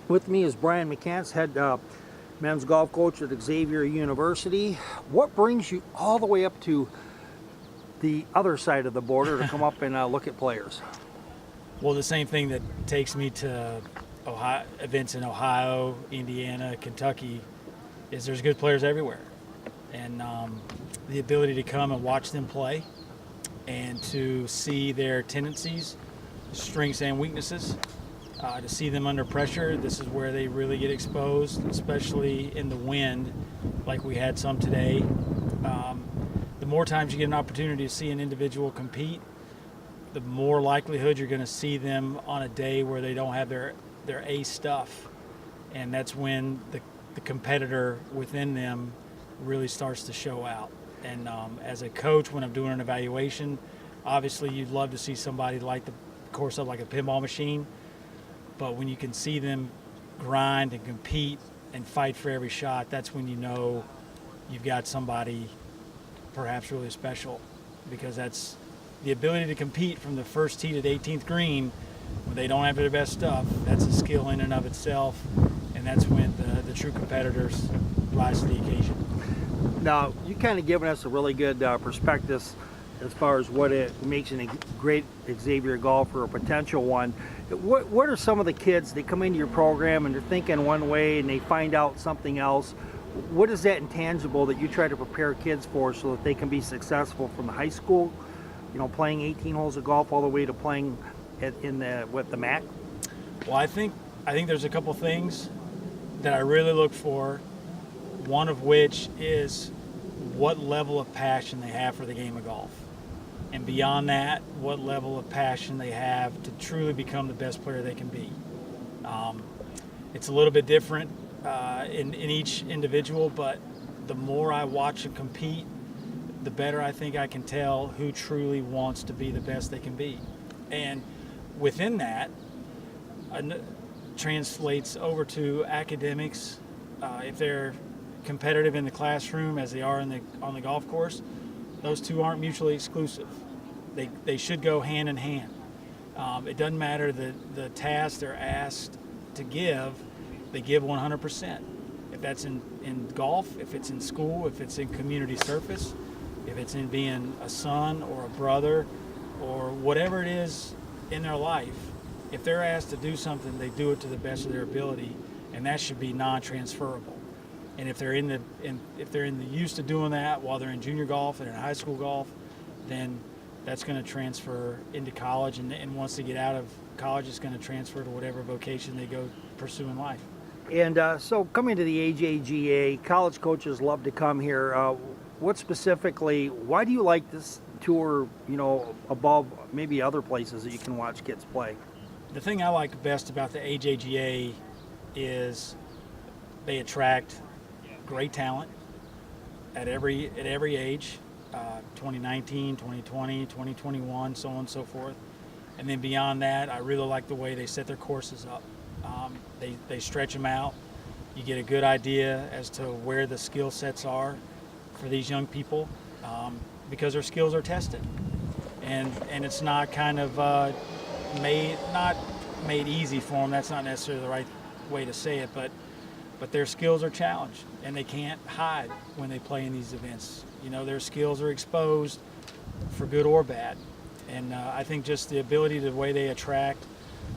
With me is Brian McCants, head men's golf coach at Xavier University. What brings you all the way up to the other side of the border to come up and look at players? Well, the same thing that takes me to Ohio, events in Ohio, Indiana, Kentucky, is there's good players everywhere. And the ability to come and watch them play and to see their tendencies, strengths and weaknesses, to see them under pressure. This is where they really get exposed, especially in the wind like we had some today. The more times you get an opportunity to see an individual compete, the more likelihood you're going to see them on a day where they don't have their A stuff. And that's when the competitor within them really starts to show out. And as a coach, when I'm doing an evaluation, obviously you'd love to see somebody light the course up like a pinball machine. But when you can see them grind and compete and fight for every shot, that's when you know you've got somebody perhaps really special, because that's the ability to compete from the first tee to the 18th green when they don't have their best stuff. That's a skill in and of itself, and that's when the true competitors rise to the occasion. Now, you kind of given us a really good perspective as far as what it makes a great Xavier golfer, a potential one. What are some of the kids that come into your program and they're thinking one way and they find out something else? What is that intangible that you try to prepare kids for so that they can be successful from the high school, playing 18 holes of golf all the way to playing with the MAC? Well, I think there's a couple things that I really look for, one of which is what level of passion they have for the game of golf. And beyond that, what level of passion they have to truly become the best player they can be. It's a little bit different in each individual, but the more I watch them compete, the better I think I can tell who truly wants to be the best they can be. And within that, translates over to academics. If they're competitive in the classroom as they are on the golf course, those two aren't mutually exclusive. They should go hand in hand. It doesn't matter the task they're asked to give, they give 100%. If that's in golf, if it's in school, if it's in community service, if it's in being a son or a brother or whatever it is in their life, if they're asked to do something, they do it to the best of their ability, and that should be non-transferable. And if they're used to doing that while they're in junior golf and in high school golf, then that's going to transfer into college, and once they get out of college, it's going to transfer to whatever vocation they go pursue in life. And so coming to the AJGA, college coaches love to come here. What specifically, why do you like this tour, above maybe other places that you can watch kids play? The thing I like best about the AJGA is they attract great talent at every age, 2019, 2020, 2021, so on and so forth. And then beyond that, I really like the way they set their courses up. They stretch them out. You get a good idea as to where the skill sets are for these young people, because their skills are tested. And it's not kind of made easy for them. That's not necessarily the right way to say it, but their skills are challenged, and they can't hide when they play in these events. Their skills are exposed for good or bad. And I think just the ability, the way they attract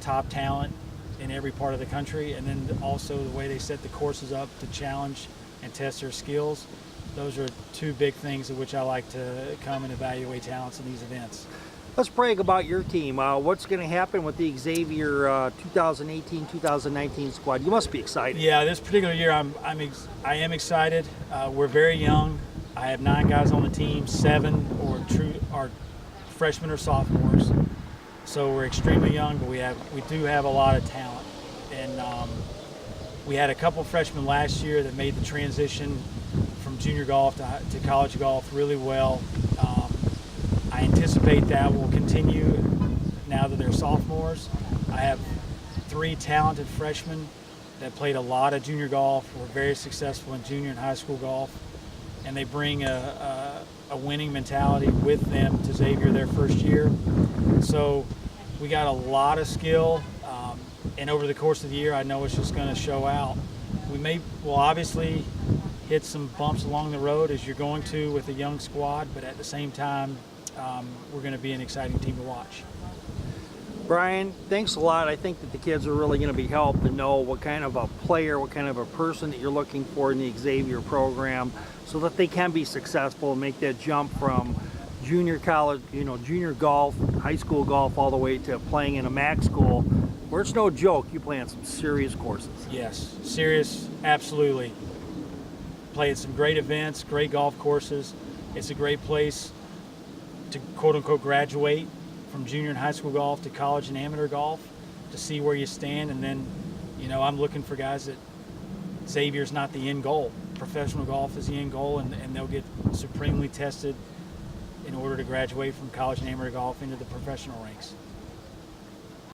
top talent in every part of the country, and then also the way they set the courses up to challenge and test their skills, those are two big things in which I like to come and evaluate talents in these events. Let's brag about your team. What's going to happen with the Xavier 2018-2019 squad? You must be excited. Yeah, this particular year I am excited. We're very young. I have 9 guys on the team. 7 are freshmen or sophomores. So we're extremely young, but we do have a lot of talent. And we had a couple freshmen last year that made the transition from junior golf to college golf really well. I anticipate that will continue now that they're sophomores. I have 3 talented freshmen that played a lot of junior golf, were very successful in junior and high school golf, and they bring a winning mentality with them to Xavier their first year. So we got a lot of skill. And over the course of the year, I know it's just going to show out. We'll obviously hit some bumps along the road, as you're going to with a young squad, but at the same time, we're going to be an exciting team to watch. Brian, thanks a lot. I think that the kids are really going to be helped to know what kind of a player, what kind of a person that you're looking for in the Xavier program, so that they can be successful and make that jump from junior college, junior golf, high school golf, all the way to playing in a MAC school, where it's no joke. You play on some serious courses. Yes, serious, absolutely. Play at some great events, great golf courses. It's a great place to quote-unquote graduate from junior and high school golf to college and amateur golf, to see where you stand. And then, I'm looking for guys that Xavier's not the end goal. Professional golf is the end goal, and they'll get supremely tested in order to graduate from college and amateur golf into the professional ranks.